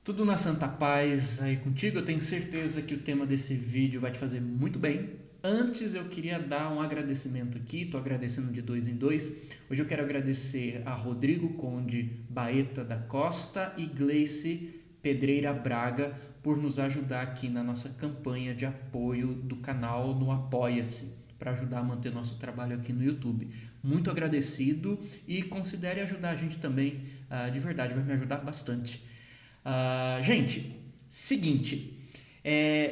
Tudo na santa paz aí contigo. Eu tenho certeza que o tema desse vídeo vai te fazer muito bem. Antes eu queria dar um agradecimento aqui, estou agradecendo de dois em dois. Hoje eu quero agradecer a Rodrigo Conde Baeta da Costa e Gleice Pedreira Braga por nos ajudar aqui na nossa campanha de apoio do canal no Apoia-se, para ajudar a manter nosso trabalho aqui no YouTube. Muito agradecido e considere ajudar a gente também, de verdade, vai me ajudar bastante. Gente, seguinte,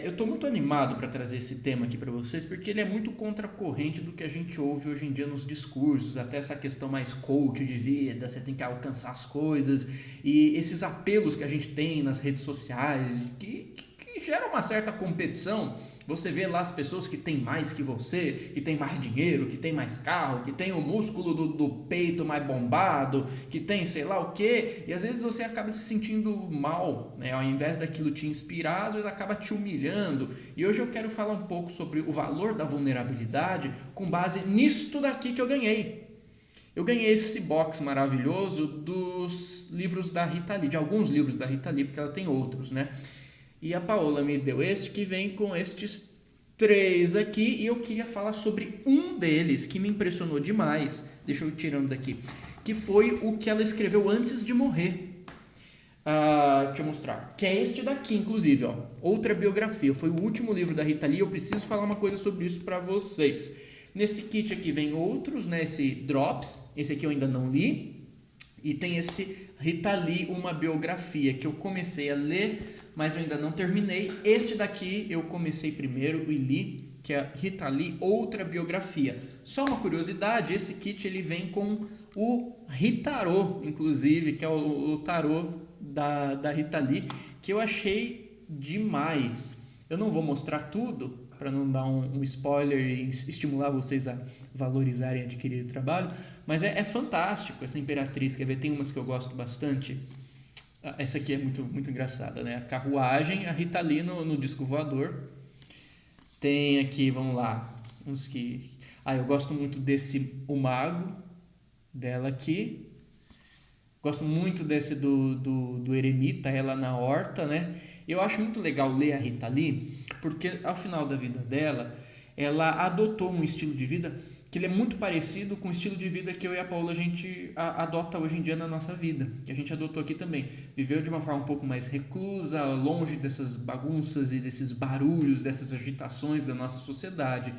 eu estou muito animado para trazer esse tema aqui para vocês, porque ele é muito contracorrente do que a gente ouve hoje em dia nos discursos, até essa questão mais coach de vida, você tem que alcançar as coisas, e esses apelos que a gente tem nas redes sociais, que geram uma certa competição. Você vê lá as pessoas que têm mais que você, que têm mais dinheiro, que têm mais carro, que têm o músculo do peito mais bombado, que tem sei lá o quê, e às vezes você acaba se sentindo mal, né? Ao invés daquilo te inspirar, às vezes acaba te humilhando. E hoje eu quero falar um pouco sobre o valor da vulnerabilidade com base nisto daqui que eu ganhei. Eu ganhei esse box maravilhoso dos livros da Rita Lee, de alguns livros da Rita Lee, porque ela tem outros, né? E a Paola me deu este que vem com estes 3 aqui, e eu queria falar sobre um deles que me impressionou demais. Deixa eu ir tirando daqui. Que foi o que ela escreveu antes de morrer. Deixa eu mostrar. Que é este daqui, inclusive, ó. Outra biografia. Foi o último livro da Rita Lee. Eu preciso falar uma coisa sobre isso para vocês. Nesse kit aqui vem outros, né? Esse Drops. Esse aqui eu ainda não li. E tem esse Rita Lee, uma biografia, que eu comecei a ler, mas eu ainda não terminei. Este daqui eu comecei primeiro e li, que é Rita Lee, outra biografia. Só uma curiosidade, esse kit ele vem com o Ritarô, inclusive, que é o tarô da Rita Lee, que eu achei demais. Eu não vou mostrar tudo, para não dar um spoiler e estimular vocês a valorizarem e adquirir o trabalho, mas é fantástico essa Imperatriz. Quer ver? Tem umas que eu gosto bastante. Essa aqui é muito, muito engraçada, né? A Carruagem, a Rita Lee no disco voador. Tem aqui, vamos lá, uns que... eu gosto muito desse O Mago, dela aqui. Gosto muito desse do Eremita, ela na horta, né? Eu acho muito legal ler a Rita Lee, porque ao final da vida dela, ela adotou um estilo de vida que ele é muito parecido com o estilo de vida que eu e a Paula a gente adota hoje em dia na nossa vida, que a gente adotou aqui também. Viveu de uma forma um pouco mais reclusa, longe dessas bagunças e desses barulhos, dessas agitações da nossa sociedade,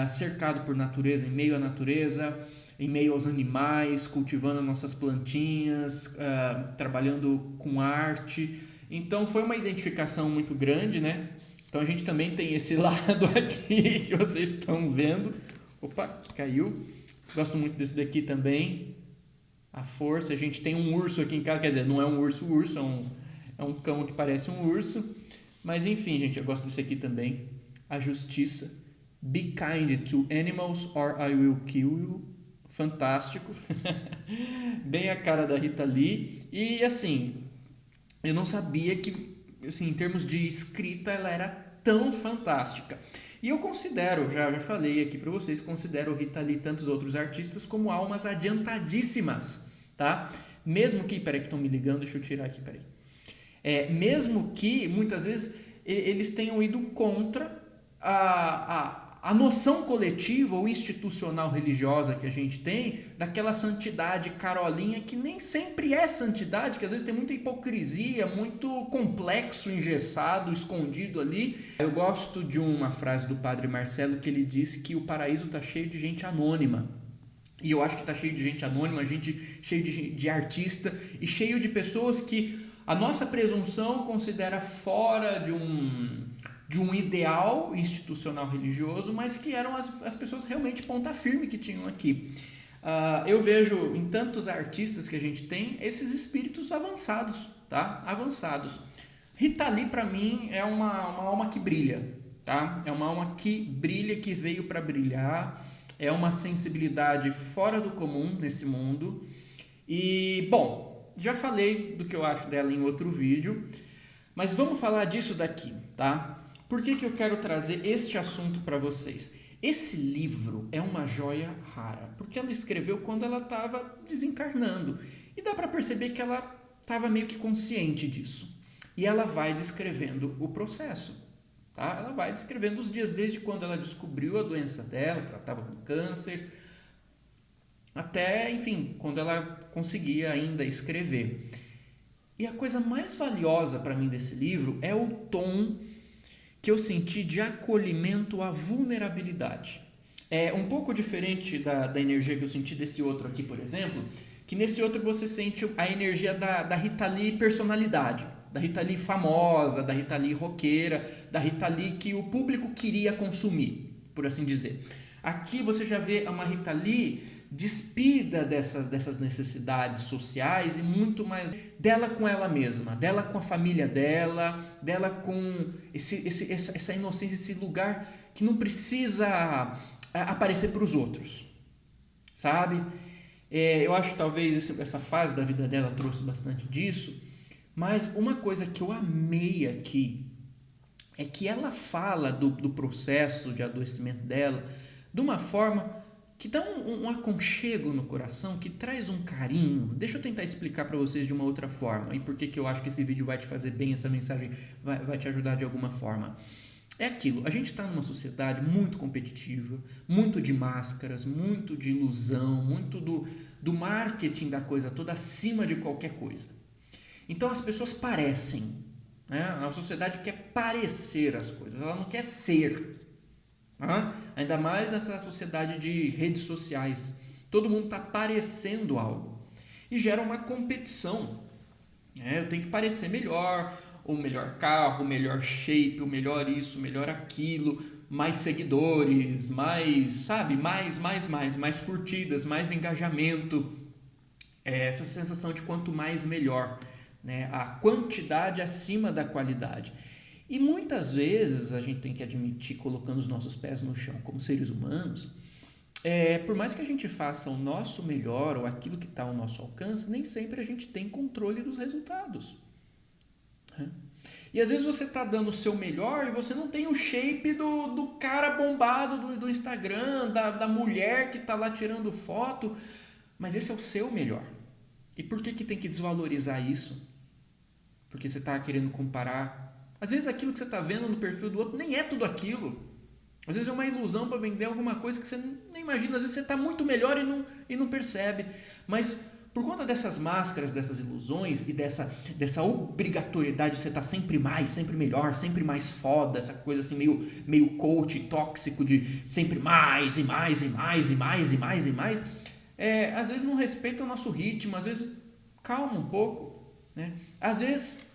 cercado por natureza, em meio à natureza, em meio aos animais, cultivando nossas plantinhas, trabalhando com arte. Então foi uma identificação muito grande, né? Então a gente também tem esse lado aqui que vocês estão vendo. Opa, que caiu. Gosto muito desse daqui também. A força. A gente tem um urso aqui em casa, quer dizer, não é um urso, é um cão que parece um urso. Mas enfim, gente, eu gosto desse aqui também. A justiça. Be kind to animals or I will kill you. Fantástico. Bem a cara da Rita Lee. E assim, eu não sabia que, assim, em termos de escrita, ela era tão fantástica. E eu considero, já falei aqui para vocês, considero Rita Lee e tantos outros artistas como almas adiantadíssimas, tá? Mesmo que, peraí que estão me ligando, deixa eu tirar aqui, peraí. Mesmo que, muitas vezes, eles tenham ido contra a noção coletiva ou institucional religiosa que a gente tem, daquela santidade carolinha que nem sempre é santidade, que às vezes tem muita hipocrisia, muito complexo, engessado, escondido ali. Eu gosto de uma frase do Padre Marcelo que ele diz que o paraíso está cheio de gente anônima. E eu acho que está cheio de gente anônima, cheio de artista e cheio de pessoas que a nossa presunção considera fora de um ideal institucional religioso, mas que eram as pessoas realmente ponta firme que tinham aqui. Eu vejo em tantos artistas que a gente tem esses espíritos avançados, tá? Avançados. Rita Lee, para mim, é uma alma que brilha, tá? É uma alma que brilha, que veio para brilhar, é uma sensibilidade fora do comum nesse mundo. E, bom, já falei do que eu acho dela em outro vídeo, mas vamos falar disso daqui, tá? Por que eu quero trazer este assunto para vocês? Esse livro é uma joia rara, porque ela escreveu quando ela estava desencarnando. E dá para perceber que ela estava meio que consciente disso. E ela vai descrevendo o processo. Tá? Ela vai descrevendo os dias desde quando ela descobriu a doença dela, que ela estava com câncer, até, enfim, quando ela conseguia ainda escrever. E a coisa mais valiosa para mim desse livro é o tom que eu senti de acolhimento à vulnerabilidade. É um pouco diferente da energia que eu senti desse outro aqui, por exemplo, que nesse outro você sente a energia da Rita Lee personalidade, da Rita Lee famosa, da Rita Lee roqueira, da Rita Lee que o público queria consumir, por assim dizer. Aqui você já vê uma Rita Lee despida dessas necessidades sociais e muito mais dela com ela mesma, dela com a família dela com essa inocência, esse lugar que não precisa aparecer para os outros, sabe? Eu acho que talvez essa fase da vida dela trouxe bastante disso, mas uma coisa que eu amei aqui é que ela fala do processo de adoecimento dela de uma forma que dá um aconchego no coração, que traz um carinho. Deixa eu tentar explicar para vocês de uma outra forma e por que eu acho que esse vídeo vai te fazer bem, essa mensagem vai te ajudar de alguma forma. É aquilo, a gente está numa sociedade muito competitiva, muito de máscaras, muito de ilusão, muito do marketing da coisa toda acima de qualquer coisa. Então as pessoas parecem, né? A sociedade quer parecer as coisas, ela não quer ser. Ainda mais nessa sociedade de redes sociais. Todo mundo está parecendo algo e gera uma competição. Eu tenho que parecer melhor, o melhor carro, o melhor shape, o melhor isso, o melhor aquilo, mais seguidores, mais curtidas, mais engajamento. Essa sensação de quanto mais melhor, né? A quantidade acima da qualidade. E muitas vezes a gente tem que admitir, colocando os nossos pés no chão como seres humanos, por mais que a gente faça o nosso melhor ou aquilo que está ao nosso alcance, nem sempre a gente tem controle dos resultados. E às vezes você está dando o seu melhor e você não tem o shape do cara bombado do Instagram, da mulher que está lá tirando foto, mas esse é o seu melhor. E por que tem que desvalorizar isso? Porque você está querendo comparar. Às vezes aquilo que você está vendo no perfil do outro nem é tudo aquilo. Às vezes é uma ilusão para vender alguma coisa que você nem imagina. Às vezes você está muito melhor e não percebe. Mas por conta dessas máscaras, dessas ilusões e dessa obrigatoriedade de você estar sempre mais, sempre melhor, sempre mais foda, essa coisa assim meio coach tóxico de sempre mais e mais e mais e mais e mais e mais, às vezes não respeita o nosso ritmo, às vezes calma um pouco, né? Às vezes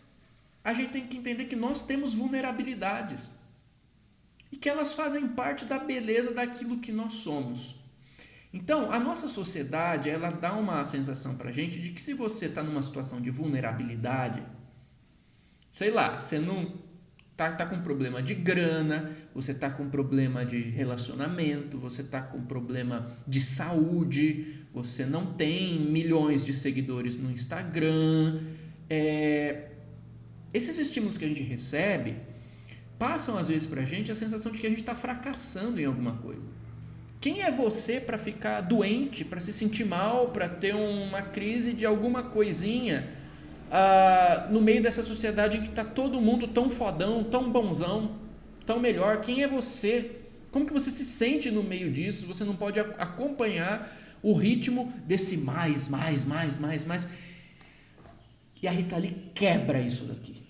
a gente tem que entender que nós temos vulnerabilidades e que elas fazem parte da beleza daquilo que nós somos. Então, a nossa sociedade, ela dá uma sensação pra gente de que se você está numa situação de vulnerabilidade, sei lá, você não tá com problema de grana, você tá com problema de relacionamento, você tá com problema de saúde, você não tem milhões de seguidores no Instagram, esses estímulos que a gente recebe passam às vezes pra gente a sensação de que a gente está fracassando em alguma coisa. Quem é você para ficar doente, para se sentir mal, para ter uma crise de alguma coisinha no meio dessa sociedade em que está todo mundo tão fodão, tão bonzão, tão melhor? Quem é você? Como que você se sente no meio disso? Você não pode acompanhar o ritmo desse mais. E a Rita Lee quebra isso daqui.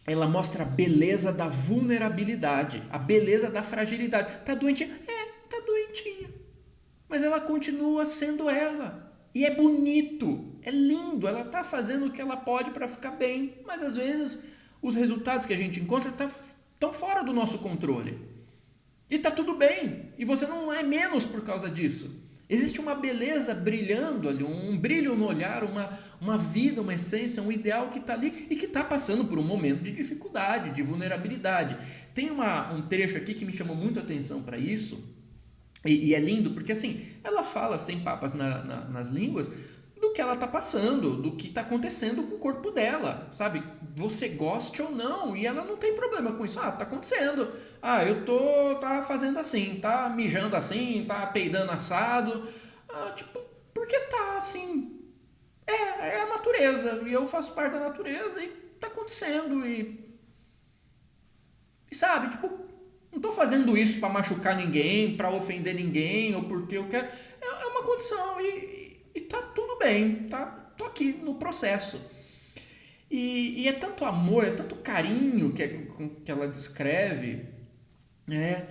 Ela mostra a beleza da vulnerabilidade, a beleza da fragilidade. Tá doentinha? Tá doentinha. Mas ela continua sendo ela. E é bonito, é lindo. Ela tá fazendo o que ela pode para ficar bem. Mas às vezes os resultados que a gente encontra estão fora do nosso controle. E tá tudo bem. E você não é menos por causa disso. Existe uma beleza brilhando ali, um brilho no olhar, uma vida, uma essência, um ideal que está ali e que está passando por um momento de dificuldade, de vulnerabilidade. Tem um trecho aqui que me chamou muito a atenção para isso, e é lindo, porque assim, ela fala sem papas nas línguas do que ela está passando, do que está acontecendo com o corpo dela, sabe? Você goste ou não, e ela não tem problema com isso. Tá acontecendo. Tá fazendo assim, tá mijando assim, tá peidando assado. Por que tá assim? É a natureza, e eu faço parte da natureza, e tá acontecendo, e sabe, tipo, não tô fazendo isso para machucar ninguém, para ofender ninguém, ou porque eu quero. É uma condição, e tá tudo bem, tá? Tô aqui no processo. E é tanto amor, é tanto carinho que ela descreve, né?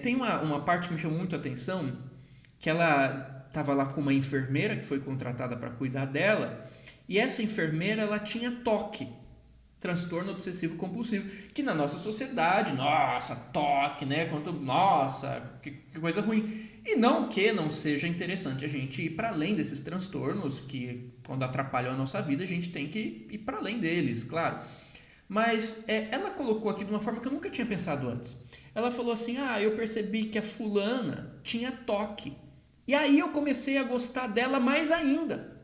Tem uma parte que me chamou muito a atenção, que ela estava lá com uma enfermeira que foi contratada para cuidar dela, e essa enfermeira ela tinha TOC, transtorno obsessivo compulsivo, que na nossa sociedade, nossa, toque, né? Nossa, que coisa ruim. E não que não seja interessante a gente ir para além desses transtornos, que quando atrapalham a nossa vida, a gente tem que ir para além deles, claro. Mas ela colocou aqui de uma forma que eu nunca tinha pensado antes. Ela falou assim: eu percebi que a fulana tinha toque. E aí eu comecei a gostar dela mais ainda.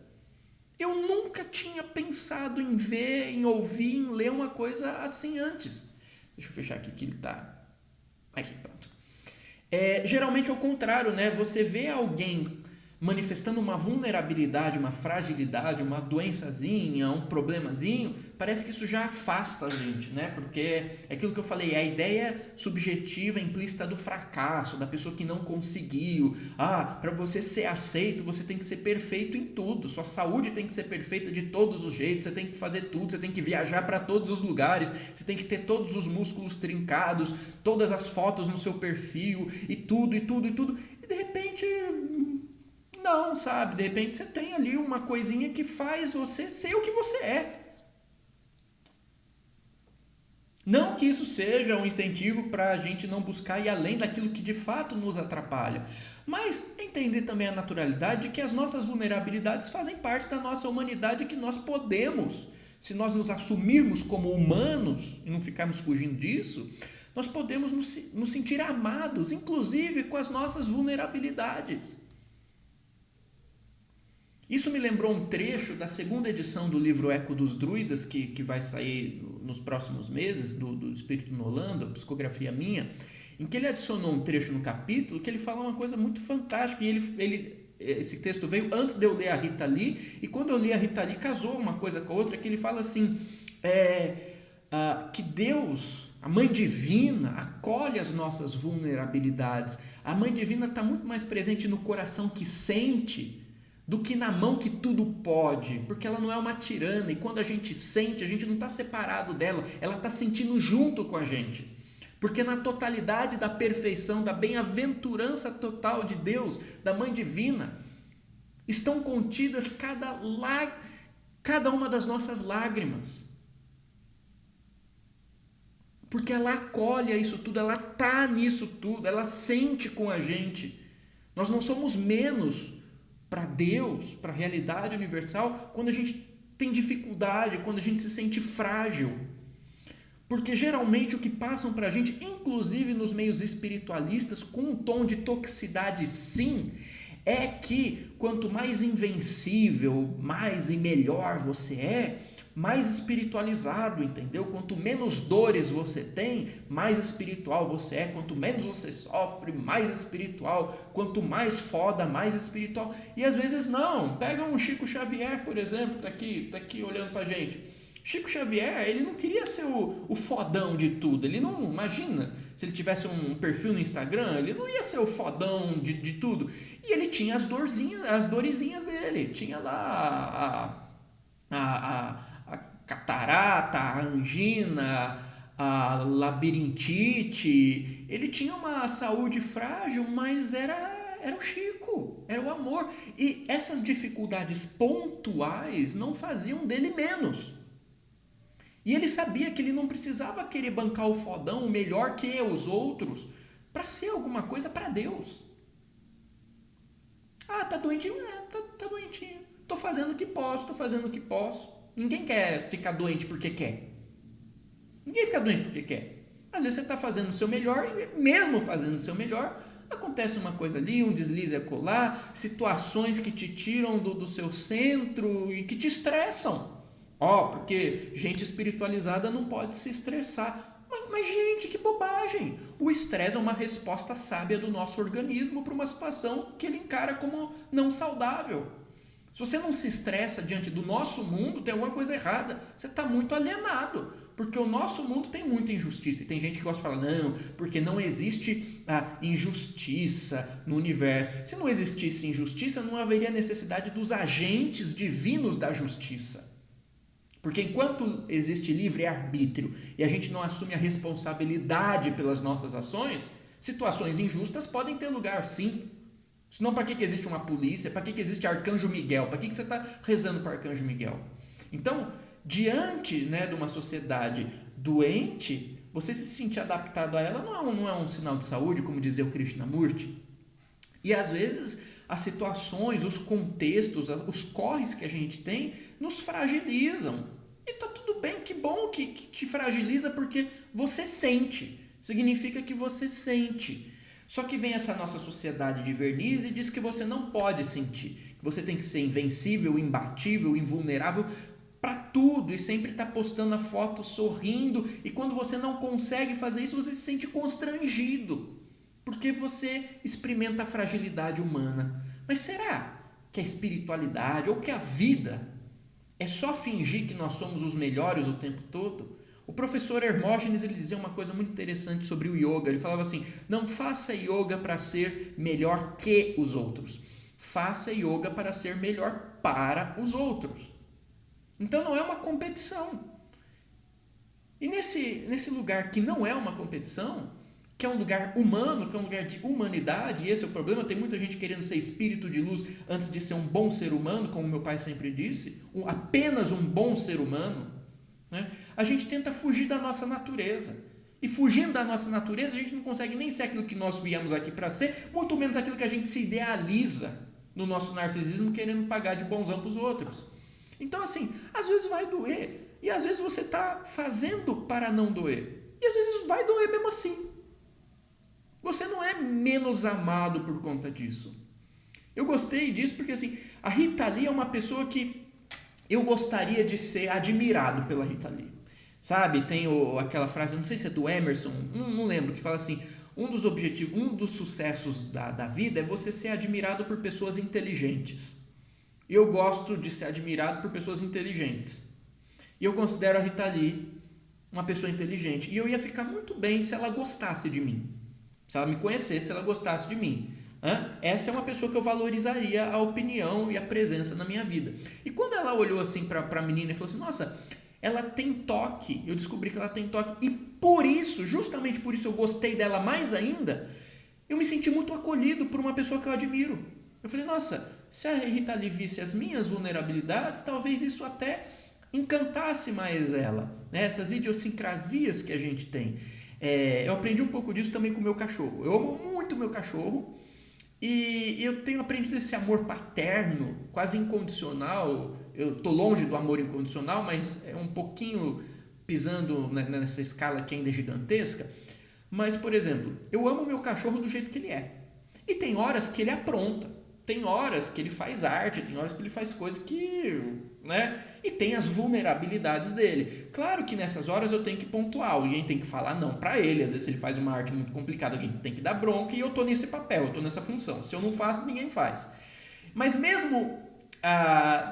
Eu nunca tinha pensado em ver, em ouvir, em ler uma coisa assim antes. Deixa eu fechar aqui que ele tá. Aqui, pronto. Geralmente é o contrário, né? Você vê alguém manifestando uma vulnerabilidade, uma fragilidade, uma doençazinha, um problemazinho, parece que isso já afasta a gente, né? Porque é aquilo que eu falei, é a ideia subjetiva implícita do fracasso, da pessoa que não conseguiu. Para você ser aceito, você tem que ser perfeito em tudo, sua saúde tem que ser perfeita de todos os jeitos, você tem que fazer tudo, você tem que viajar para todos os lugares, você tem que ter todos os músculos trincados, todas as fotos no seu perfil, e tudo, e de repente... Não, sabe? De repente você tem ali uma coisinha que faz você ser o que você é. Não que isso seja um incentivo para a gente não buscar ir além daquilo que de fato nos atrapalha, mas entender também a naturalidade de que as nossas vulnerabilidades fazem parte da nossa humanidade, que nós podemos, se nós nos assumirmos como humanos e não ficarmos fugindo disso, nós podemos nos sentir amados, inclusive com as nossas vulnerabilidades. Isso me lembrou um trecho da segunda edição do livro Eco dos Druidas, que vai sair nos próximos meses, do Espírito no Holanda, psicografia minha, em que ele adicionou um trecho no capítulo que ele fala uma coisa muito fantástica. E esse texto veio antes de eu ler a Rita Lee, e quando eu li a Rita Lee, casou uma coisa com a outra, que ele fala assim, que Deus, a Mãe Divina, acolhe as nossas vulnerabilidades. A Mãe Divina está muito mais presente no coração que sente do que na mão que tudo pode, porque ela não é uma tirana, e quando a gente sente, a gente não está separado dela, ela está sentindo junto com a gente, porque na totalidade da perfeição, da bem-aventurança total de Deus, da Mãe Divina, estão contidas cada uma das nossas lágrimas, porque ela acolhe isso tudo, ela está nisso tudo, ela sente com a gente. Nós não somos menos para Deus, para a realidade universal, quando a gente tem dificuldade, quando a gente se sente frágil. Porque geralmente o que passam para a gente, inclusive nos meios espiritualistas, com um tom de toxicidade sim, é que quanto mais invencível, mais e melhor você é, mais espiritualizado, entendeu? Quanto menos dores você tem, mais espiritual você é. Quanto menos você sofre, mais espiritual. Quanto mais foda, mais espiritual. E às vezes não. Pega um Chico Xavier, por exemplo, tá aqui olhando pra gente. Chico Xavier, ele não queria ser o fodão de tudo. Ele não, imagina, se ele tivesse um perfil no Instagram, ele não ia ser o fodão de tudo. E ele tinha as dorezinhas dele. Tinha lá a catarata, a angina, a labirintite. Ele tinha uma saúde frágil, mas era o Chico, era o amor. E essas dificuldades pontuais não faziam dele menos. E ele sabia que ele não precisava querer bancar o fodão, o melhor que os outros, para ser alguma coisa para Deus. Tá doentinho? Tá doentinho. Tô fazendo o que posso. Ninguém quer ficar doente porque quer. Ninguém fica doente porque quer. Às vezes você está fazendo o seu melhor, e mesmo fazendo o seu melhor, acontece uma coisa ali, um deslize acolá, situações que te tiram do seu centro e que te estressam. Porque gente espiritualizada não pode se estressar. Mas gente, que bobagem! O estresse é uma resposta sábia do nosso organismo para uma situação que ele encara como não saudável. Se você não se estressa diante do nosso mundo, tem alguma coisa errada. Você está muito alienado. Porque o nosso mundo tem muita injustiça. E tem gente que gosta de falar, não, porque não existe injustiça no universo. Se não existisse injustiça, não haveria necessidade dos agentes divinos da justiça. Porque enquanto existe livre-arbítrio e a gente não assume a responsabilidade pelas nossas ações, situações injustas podem ter lugar sim. Senão, para que existe uma polícia? Para que existe Arcanjo Miguel? Para que você está rezando para Arcanjo Miguel? Então, diante, de uma sociedade doente, você se sentir adaptado a ela não é um sinal de saúde, como dizia o Krishnamurti. E às vezes as situações, os contextos, os corres que a gente tem nos fragilizam. E tá tudo bem, que bom que te fragiliza, porque você sente. Significa que você sente. Só que vem essa nossa sociedade de verniz e diz que você não pode sentir, que você tem que ser invencível, imbatível, invulnerável para tudo e sempre está postando a foto sorrindo, e quando você não consegue fazer isso, você se sente constrangido, porque você experimenta a fragilidade humana. Mas será que a espiritualidade ou que a vida é só fingir que nós somos os melhores o tempo todo? O professor Hermógenes, ele dizia uma coisa muito interessante sobre o yoga. Ele falava assim, não faça yoga para ser melhor que os outros. Faça yoga para ser melhor para os outros. Então não é uma competição. E nesse lugar que não é uma competição, que é um lugar humano, que é um lugar de humanidade, e esse é o problema, tem muita gente querendo ser espírito de luz antes de ser um bom ser humano, como meu pai sempre disse, apenas um bom ser humano. A gente tenta fugir da nossa natureza. E fugindo da nossa natureza, a gente não consegue nem ser aquilo que nós viemos aqui para ser, muito menos aquilo que a gente se idealiza no nosso narcisismo, querendo pagar de bonzão para os outros. Então, assim, às vezes vai doer, e às vezes você está fazendo para não doer, e às vezes vai doer mesmo assim. Você não é menos amado por conta disso. Eu gostei disso porque, assim, a Rita Lee é uma pessoa que eu gostaria de ser admirado pela Rita Lee. Sabe, tem aquela frase, não sei se é do Emerson, não lembro, que fala assim, um dos objetivos, um dos sucessos da vida é você ser admirado por pessoas inteligentes. E eu gosto de ser admirado por pessoas inteligentes. E eu considero a Rita Lee uma pessoa inteligente. E eu ia ficar muito bem se ela gostasse de mim. Se ela me conhecesse, se ela gostasse de mim. Essa é uma pessoa que eu valorizaria a opinião e a presença na minha vida. E quando ela olhou assim para a menina e falou assim, nossa, ela tem toque, eu descobri que ela tem toque, e por isso, justamente por isso eu gostei dela mais ainda, eu me senti muito acolhido por uma pessoa que eu admiro. Eu falei, nossa, se a Rita Lee visse as minhas vulnerabilidades, talvez isso até encantasse mais ela, essas idiosincrasias que a gente tem. Eu aprendi um pouco disso também com o meu cachorro. Eu amo muito o meu cachorro, e eu tenho aprendido esse amor paterno, quase incondicional. Eu estou longe do amor incondicional, mas é um pouquinho pisando nessa escala que ainda é gigantesca. Mas, por exemplo, eu amo o meu cachorro do jeito que ele é. E tem horas que ele apronta, tem horas que ele faz arte, tem horas que ele faz coisas que... E tem as vulnerabilidades dele. Claro que nessas horas eu tenho que pontuar, alguém tem que falar não para ele. Às vezes ele faz uma arte muito complicada, alguém tem que dar bronca, e eu estou nesse papel, eu estou nessa função. Se eu não faço, ninguém faz. Mas mesmo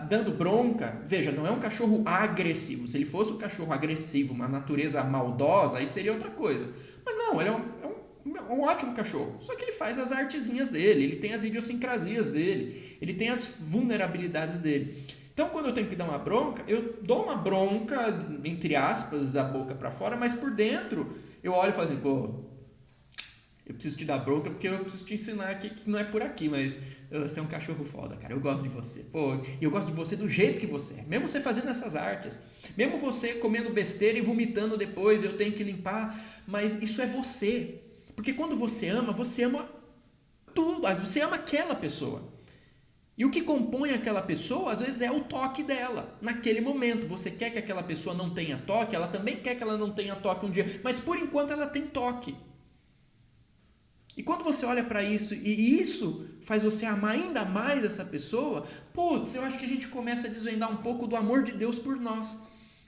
dando bronca, veja, não é um cachorro agressivo. Se ele fosse um cachorro agressivo, uma natureza maldosa, aí seria outra coisa. Mas não, ele é um ótimo cachorro, só que ele faz as artezinhas dele, ele tem as idiosincrasias dele, ele tem as vulnerabilidades dele. Então, quando eu tenho que dar uma bronca, eu dou uma bronca, entre aspas, da boca para fora, mas por dentro eu olho e falo assim, pô, eu preciso te dar bronca porque eu preciso te ensinar que não é por aqui, mas você é um cachorro foda, cara, eu gosto de você, pô, e eu gosto de você do jeito que você é, mesmo você fazendo essas artes, mesmo você comendo besteira e vomitando depois, eu tenho que limpar, mas isso é você. Porque quando você ama tudo, você ama aquela pessoa. E o que compõe aquela pessoa, às vezes, é o toque dela. Naquele momento, você quer que aquela pessoa não tenha toque, ela também quer que ela não tenha toque um dia, mas por enquanto ela tem toque. E quando você olha para isso, e isso faz você amar ainda mais essa pessoa, putz, eu acho que a gente começa a desvendar um pouco do amor de Deus por nós.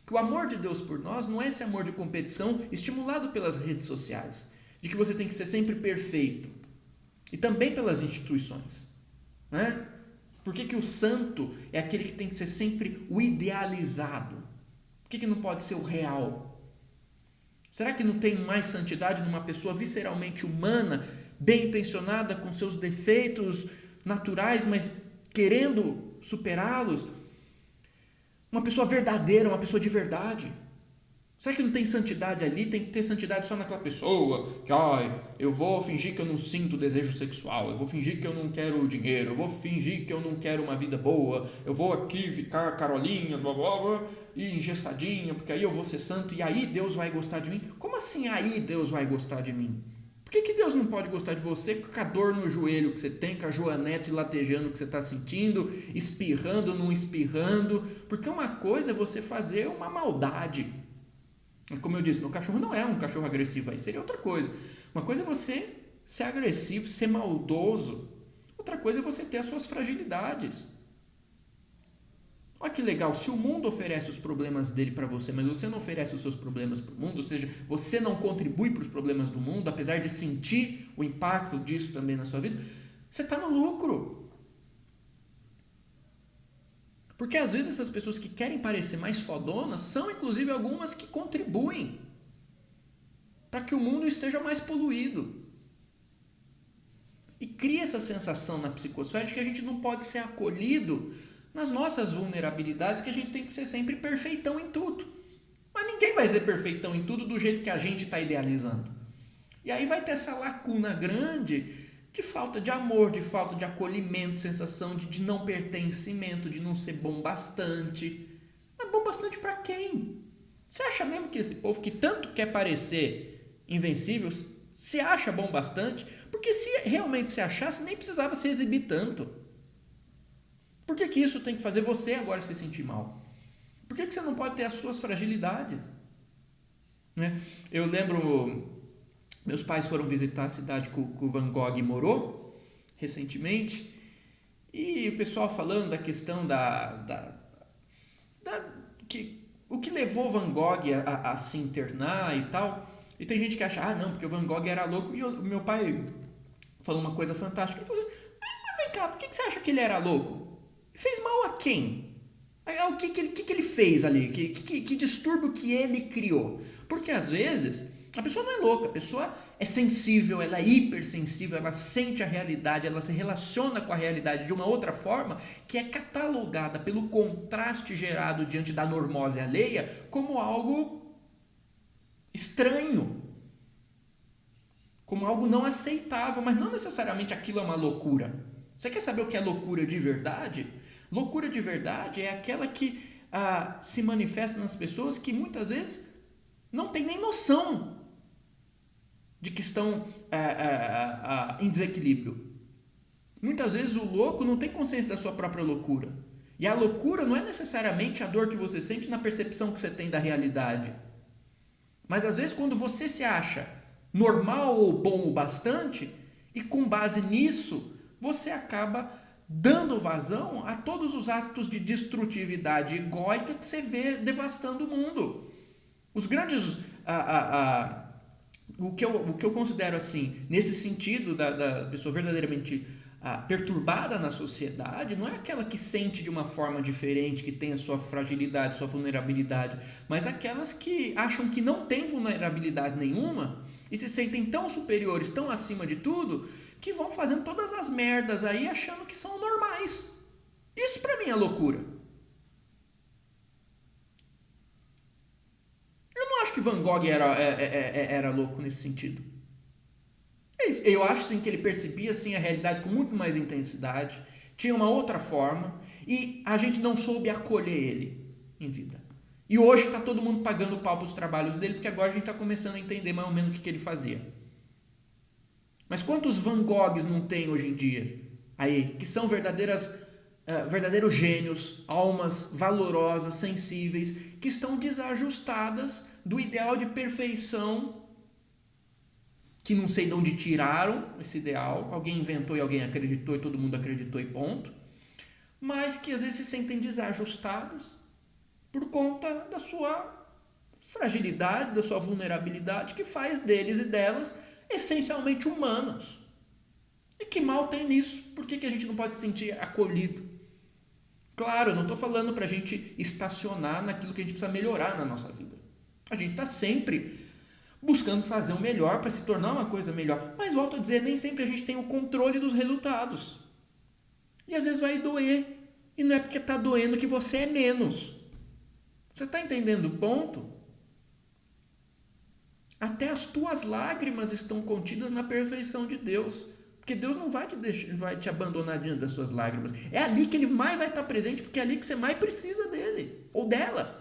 Que o amor de Deus por nós não é esse amor de competição estimulado pelas redes sociais, de que você tem que ser sempre perfeito, e também pelas instituições, Por que o santo é aquele que tem que ser sempre o idealizado? Por que não pode ser o real? Será que não tem mais santidade numa pessoa visceralmente humana, bem intencionada, com seus defeitos naturais, mas querendo superá-los? Uma pessoa verdadeira, uma pessoa de verdade. Será que não tem santidade ali? Tem que ter santidade só naquela pessoa que, eu vou fingir que eu não sinto desejo sexual, eu vou fingir que eu não quero dinheiro, eu vou fingir que eu não quero uma vida boa, eu vou aqui ficar carolinha, blá, blá, blá, e engessadinha, porque aí eu vou ser santo e aí Deus vai gostar de mim. Como assim aí Deus vai gostar de mim? Por que Deus não pode gostar de você com a dor no joelho que você tem, com a joanete latejando que você está sentindo, espirrando, não espirrando? Porque uma coisa é você fazer uma maldade. Como eu disse, meu cachorro não é um cachorro agressivo, aí seria outra coisa. Uma coisa é você ser agressivo, ser maldoso. Outra coisa é você ter as suas fragilidades. Olha que legal, se o mundo oferece os problemas dele para você, mas você não oferece os seus problemas para o mundo, ou seja, você não contribui para os problemas do mundo, apesar de sentir o impacto disso também na sua vida, você está no lucro. Porque às vezes essas pessoas que querem parecer mais fodonas são inclusive algumas que contribuem para que o mundo esteja mais poluído. E cria essa sensação na psicosfera de que a gente não pode ser acolhido nas nossas vulnerabilidades, que a gente tem que ser sempre perfeitão em tudo. Mas ninguém vai ser perfeitão em tudo do jeito que a gente está idealizando. E aí vai ter essa lacuna grande de falta de amor, de falta de acolhimento, sensação de não pertencimento, de não ser bom bastante. Mas bom bastante para quem? Você acha mesmo que esse povo que tanto quer parecer invencível se acha bom bastante? Porque se realmente se achasse, nem precisava se exibir tanto. Por que isso tem que fazer você agora se sentir mal? Por que você não pode ter as suas fragilidades? Né? Eu lembro... Meus pais foram visitar a cidade que o Van Gogh morou recentemente e o pessoal falando da questão o que levou Van Gogh a se internar e tal. E tem gente que acha, não, porque o Van Gogh era louco. E o meu pai falou uma coisa fantástica. Ele falou, mas vem cá, por que você acha que ele era louco? Fez mal a quem? O que ele fez ali? Que distúrbio que ele criou? Porque às vezes... A pessoa não é louca, a pessoa é sensível, ela é hipersensível, ela sente a realidade, ela se relaciona com a realidade de uma outra forma que é catalogada pelo contraste gerado diante da normose alheia como algo estranho, como algo não aceitável, mas não necessariamente aquilo é uma loucura. Você quer saber o que é loucura de verdade? Loucura de verdade é aquela que se manifesta nas pessoas que muitas vezes não tem nem noção de que estão em desequilíbrio. Muitas vezes o louco não tem consciência da sua própria loucura. E a loucura não é necessariamente a dor que você sente na percepção que você tem da realidade. Mas às vezes quando você se acha normal ou bom o bastante, e com base nisso, você acaba dando vazão a todos os atos de destrutividade egóica que você vê devastando o mundo. Os grandes... O que eu considero assim, nesse sentido da pessoa verdadeiramente perturbada na sociedade, não é aquela que sente de uma forma diferente, que tem a sua fragilidade, sua vulnerabilidade, mas aquelas que acham que não tem vulnerabilidade nenhuma e se sentem tão superiores, tão acima de tudo, que vão fazendo todas as merdas aí achando que são normais. Isso pra mim é loucura. Eu não acho que Van Gogh era louco nesse sentido. Eu acho sim que ele percebia sim, a realidade com muito mais intensidade, tinha uma outra forma e a gente não soube acolher ele em vida. E hoje está todo mundo pagando pau para os trabalhos dele, porque agora a gente está começando a entender mais ou menos o que ele fazia. Mas quantos Van Goghs não tem hoje em dia aí, que são verdadeiros gênios, almas valorosas, sensíveis, que estão desajustadas do ideal de perfeição, que não sei de onde tiraram esse ideal, alguém inventou e alguém acreditou e todo mundo acreditou e ponto, mas que às vezes se sentem desajustados por conta da sua fragilidade, da sua vulnerabilidade, que faz deles e delas essencialmente humanos. E que mal tem nisso? Por que a gente não pode se sentir acolhido? Claro, eu não estou falando para a gente estacionar naquilo que a gente precisa melhorar na nossa vida. A gente está sempre buscando fazer o melhor para se tornar uma coisa melhor. Mas volto a dizer, nem sempre a gente tem o controle dos resultados. E às vezes vai doer. E não é porque está doendo que você é menos. Você está entendendo o ponto? Até as tuas lágrimas estão contidas na perfeição de Deus. Porque Deus não vai vai te abandonar diante das suas lágrimas. É ali que Ele mais vai estar presente, porque é ali que você mais precisa dele ou dela.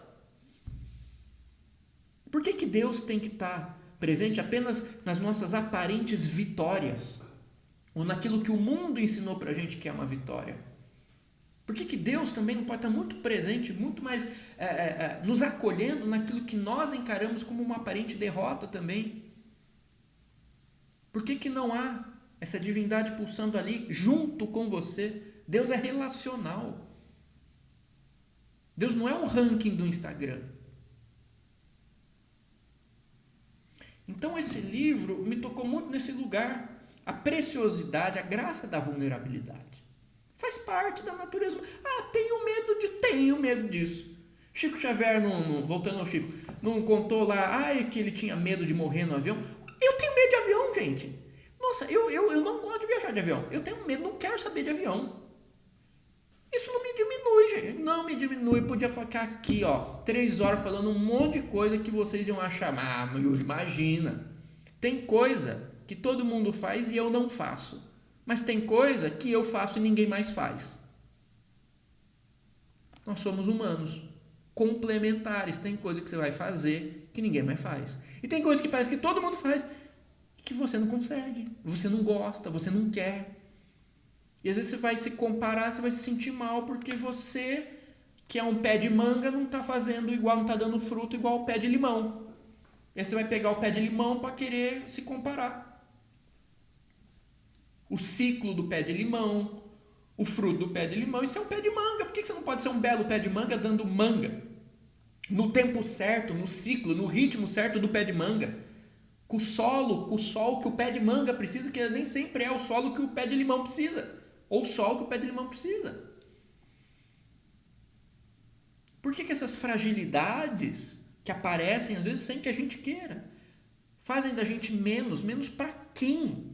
Por que Deus tem que estar presente apenas nas nossas aparentes vitórias? Ou naquilo que o mundo ensinou para a gente que é uma vitória? Por que Deus também não pode estar muito presente, muito mais nos acolhendo naquilo que nós encaramos como uma aparente derrota também? Por que não há essa divindade pulsando ali junto com você? Deus é relacional. Deus não é um ranking do Instagram. Então esse livro me tocou muito nesse lugar. A preciosidade, a graça da vulnerabilidade. Faz parte da natureza. Tenho medo disso. Chico Xavier, voltando ao Chico, não contou lá que ele tinha medo de morrer no avião. Eu tenho medo de avião, gente. Nossa, eu não gosto de viajar de avião. Eu tenho medo, não quero saber de avião. Isso não me diminui, gente. Não me diminui. Podia ficar aqui, 3 horas falando um monte de coisa que vocês iam achar. Imagina. Tem coisa que todo mundo faz e eu não faço. Mas tem coisa que eu faço e ninguém mais faz. Nós somos humanos. Complementares. Tem coisa que você vai fazer que ninguém mais faz. E tem coisa que parece que todo mundo faz e que você não consegue. Você não gosta, você não quer. E às vezes você vai se comparar, você vai se sentir mal porque você, que é um pé de manga, não está fazendo igual, não está dando fruto igual o pé de limão. E aí você vai pegar o pé de limão para querer se comparar. O ciclo do pé de limão, o fruto do pé de limão, isso é um pé de manga. Por que você não pode ser um belo pé de manga dando manga? No tempo certo, no ciclo, no ritmo certo do pé de manga. Com o sol que o pé de manga precisa, que nem sempre é o solo que o pé de limão precisa. Ou o sol que o pé de limão precisa. Por que essas fragilidades que aparecem, às vezes, sem que a gente queira, fazem da gente menos para quem?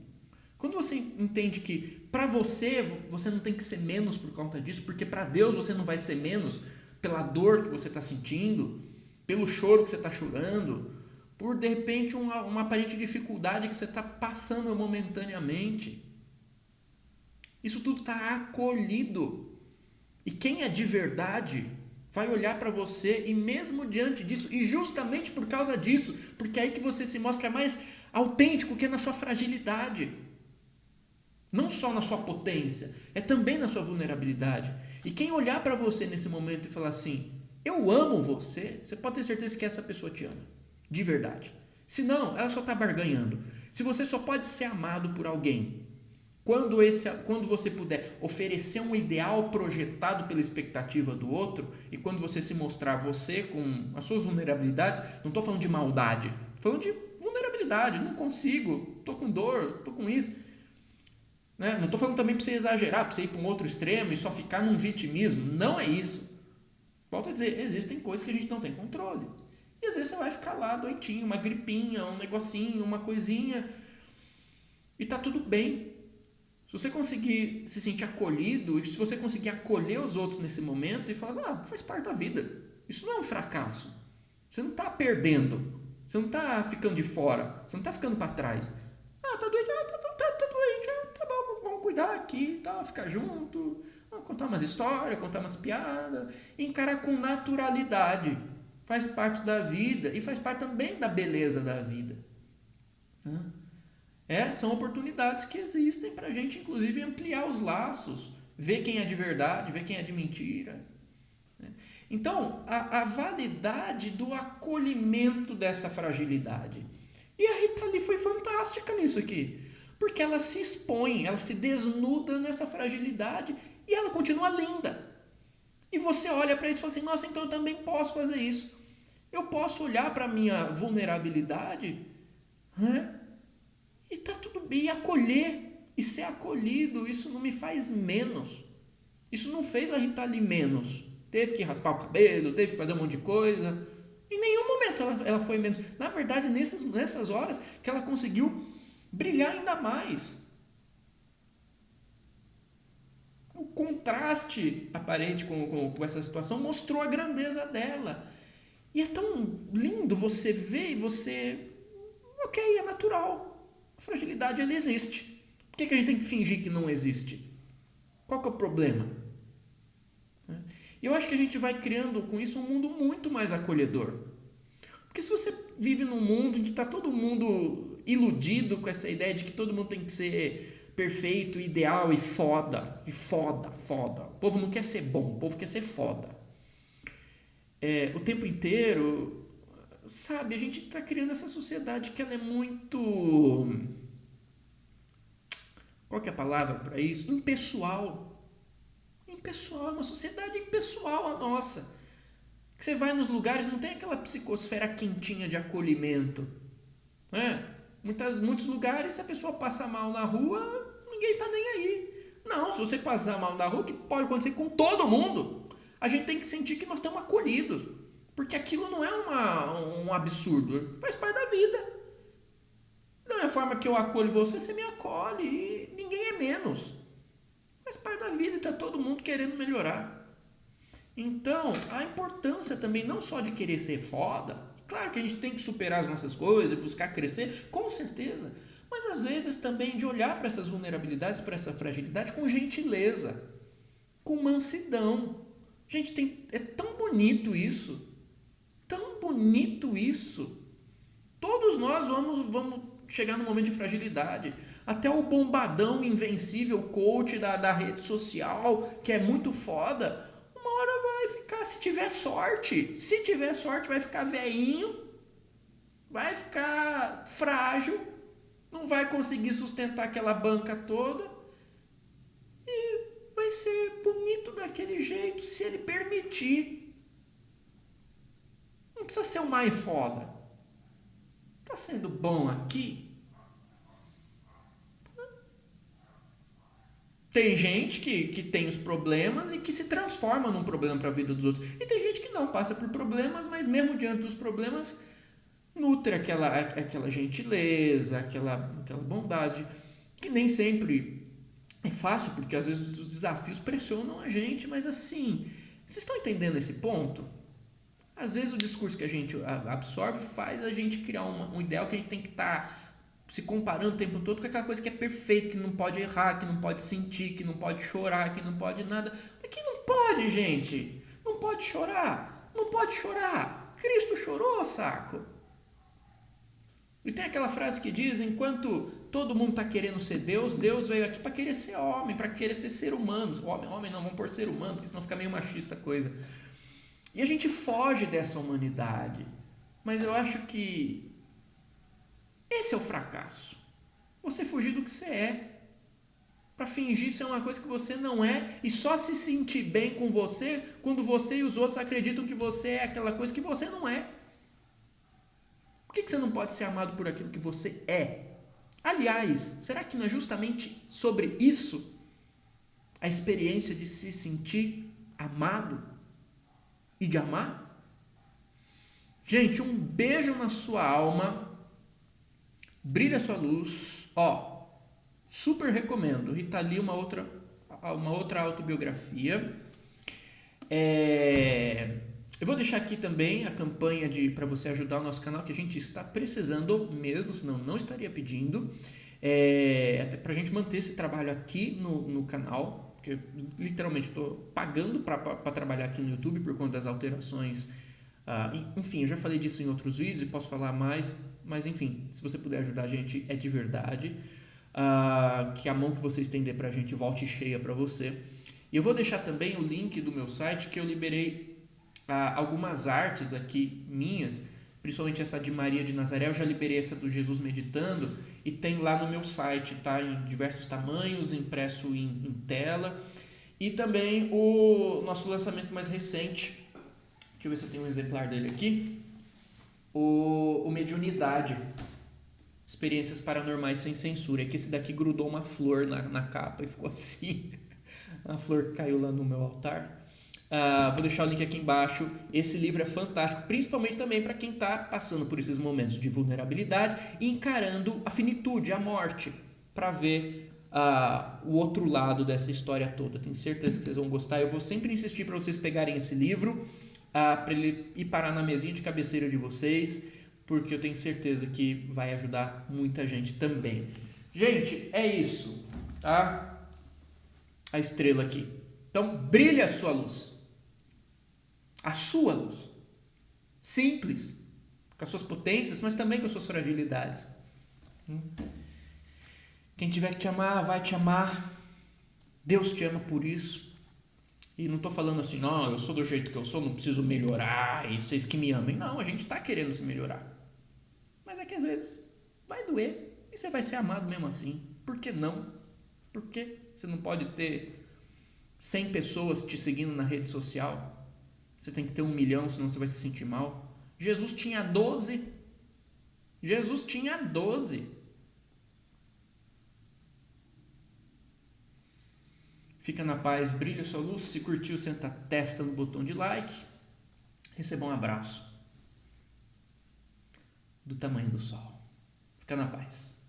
Quando você entende que para você não tem que ser menos por conta disso, porque para Deus você não vai ser menos pela dor que você está sentindo, pelo choro que você está chorando, por de repente uma aparente dificuldade que você está passando momentaneamente. Isso tudo está acolhido. E quem é de verdade vai olhar para você e mesmo diante disso, e justamente por causa disso, porque é aí que você se mostra mais autêntico que na sua fragilidade. Não só na sua potência, é também na sua vulnerabilidade. E quem olhar para você nesse momento e falar assim, eu amo você, você pode ter certeza que essa pessoa te ama, de verdade. Se não, ela só está barganhando. Se você só pode ser amado por alguém quando você puder oferecer um ideal projetado pela expectativa do outro, e quando você se mostrar você com as suas vulnerabilidades, não estou falando de maldade, estou falando de vulnerabilidade, não consigo, estou com dor, estou com isso. Né? Não estou falando também para você exagerar, para você ir para um outro extremo e só ficar num vitimismo, não é isso. Volto a dizer, existem coisas que a gente não tem controle. E às vezes você vai ficar lá doentinho, uma gripinha, um negocinho, uma coisinha, e está tudo bem. Se você conseguir se sentir acolhido, e se você conseguir acolher os outros nesse momento e falar, faz parte da vida. Isso não é um fracasso. Você não está perdendo. Você não está ficando de fora. Você não está ficando para trás. Tá doente? Tá doente. Tá bom, vamos cuidar aqui, tá? Ficar junto. Vamos contar umas histórias, contar umas piadas. Encarar com naturalidade. Faz parte da vida e faz parte também da beleza da vida. São oportunidades que existem para a gente, inclusive, ampliar os laços, ver quem é de verdade, ver quem é de mentira. Então, a validade do acolhimento dessa fragilidade. E a Rita Lee foi fantástica nisso aqui, porque ela se expõe, ela se desnuda nessa fragilidade e ela continua linda. E você olha para isso e fala assim, nossa, então eu também posso fazer isso. Eu posso olhar para a minha vulnerabilidade, e tá tudo bem, e acolher, e ser acolhido, isso não me faz menos. Isso não fez a Rita Lee menos. Teve que raspar o cabelo, teve que fazer um monte de coisa. Em nenhum momento ela foi menos. Na verdade, nessas horas que ela conseguiu brilhar ainda mais. O contraste aparente com essa situação mostrou a grandeza dela. E é tão lindo você ver e você... Ok, é natural. A fragilidade, ela existe. Por que a gente tem que fingir que não existe? Qual que é o problema? E eu acho que a gente vai criando com isso um mundo muito mais acolhedor. Porque se você vive num mundo em que está todo mundo iludido com essa ideia de que todo mundo tem que ser perfeito, ideal e foda. O povo não quer ser bom, o povo quer ser foda. O tempo inteiro, sabe, a gente está criando essa sociedade que ela é muito... Qual que é a palavra para isso? Impessoal. Impessoal, é uma sociedade impessoal a nossa. Que você vai nos lugares, não tem aquela psicosfera quentinha de acolhimento. Muitos lugares, se a pessoa passa mal na rua, ninguém tá nem aí. Não, se você passar mal na rua, que pode acontecer com todo mundo, a gente tem que sentir que nós estamos acolhidos. Porque aquilo não é um absurdo, faz parte da vida. Da mesma forma que eu acolho você, você me acolhe e ninguém é menos. Faz parte da vida e está todo mundo querendo melhorar. Então, a importância também não só de querer ser foda, claro que a gente tem que superar as nossas coisas, buscar crescer, com certeza, mas às vezes também de olhar para essas vulnerabilidades, para essa fragilidade com gentileza, com mansidão. Gente, é tão bonito isso, tão bonito isso. Todos nós vamos chegar no momento de fragilidade. Até o bombadão invencível coach da rede social, que é muito foda, uma hora vai ficar, se tiver sorte, vai ficar velhinho, vai ficar frágil, não vai conseguir sustentar aquela banca toda e vai ser bonito daquele jeito, se ele permitir. Não precisa ser o mais foda. Tá sendo bom aqui? Tem gente que tem os problemas e que se transforma num problema para a vida dos outros. E tem gente que não passa por problemas, mas mesmo diante dos problemas, nutre aquela gentileza, aquela bondade, que nem sempre é fácil, porque às vezes os desafios pressionam a gente, mas assim, vocês estão entendendo esse ponto? Às vezes o discurso que a gente absorve faz a gente criar um ideal que a gente tem que estar se comparando o tempo todo com aquela coisa que é perfeita, que não pode errar, que não pode sentir, que não pode chorar, que não pode nada. Mas que não pode, gente. Não pode chorar. Não pode chorar. Cristo chorou, saco. E tem aquela frase que diz, enquanto todo mundo está querendo ser Deus, Deus veio aqui para querer ser homem, para querer ser ser humano. Homem não, vamos por ser humano, porque senão fica meio machista a coisa. E a gente foge dessa humanidade. Mas eu acho que esse é o fracasso. Você fugir do que você é. Para fingir ser uma coisa que você não é e só se sentir bem com você quando você e os outros acreditam que você é aquela coisa que você não é. Por que você não pode ser amado por aquilo que você é? Aliás, será que não é justamente sobre isso a experiência de se sentir amado e de amar? Gente, um beijo na sua alma. Brilha a sua luz. Super recomendo. Rita Lee, uma outra autobiografia. Eu vou deixar aqui também a campanha para você ajudar o nosso canal, que a gente está precisando mesmo, senão não estaria pedindo. Até para a gente manter esse trabalho aqui no canal, porque literalmente estou pagando para trabalhar aqui no YouTube por conta das alterações. Enfim, eu já falei disso em outros vídeos e posso falar mais, mas enfim, se você puder ajudar a gente, é de verdade. Que a mão que você estender pra gente volte cheia para você. E eu vou deixar também o link do meu site, que eu liberei algumas artes aqui minhas, principalmente essa de Maria de Nazaré. Eu já liberei essa do Jesus Meditando e tem lá no meu site, tá? Em diversos tamanhos, impresso em tela. E também o nosso lançamento mais recente, deixa eu ver se eu tenho um exemplar dele aqui, o Mediunidade, Experiências Paranormais Sem Censura, que esse daqui grudou uma flor na capa e ficou assim. A flor caiu lá no meu altar. Vou deixar o link aqui embaixo. Esse livro é fantástico, principalmente também para quem está passando por esses momentos de vulnerabilidade e encarando a finitude, a morte, para ver o outro lado dessa história toda. Tenho certeza que vocês vão gostar. Eu vou sempre insistir para vocês pegarem esse livro, para ele ir parar na mesinha de cabeceira de vocês, porque eu tenho certeza que vai ajudar muita gente também. Gente, é isso, tá? A estrela aqui. Então, brilha a sua luz. A sua luz. Simples. Com as suas potências, mas também com as suas fragilidades. Quem tiver que te amar, vai te amar. Deus te ama por isso. E não estou falando assim, não, eu sou do jeito que eu sou, não preciso melhorar, e vocês que me amem. Não, a gente está querendo se melhorar. Mas é que às vezes vai doer e você vai ser amado mesmo assim. Por que não? Por que você não pode ter 100 pessoas te seguindo na rede social? Você tem que ter 1 milhão, senão você vai se sentir mal. Jesus tinha 12. Jesus tinha 12. Fica na paz, brilha sua luz. Se curtiu, senta a testa no botão de like. Receba um abraço do tamanho do sol. Fica na paz.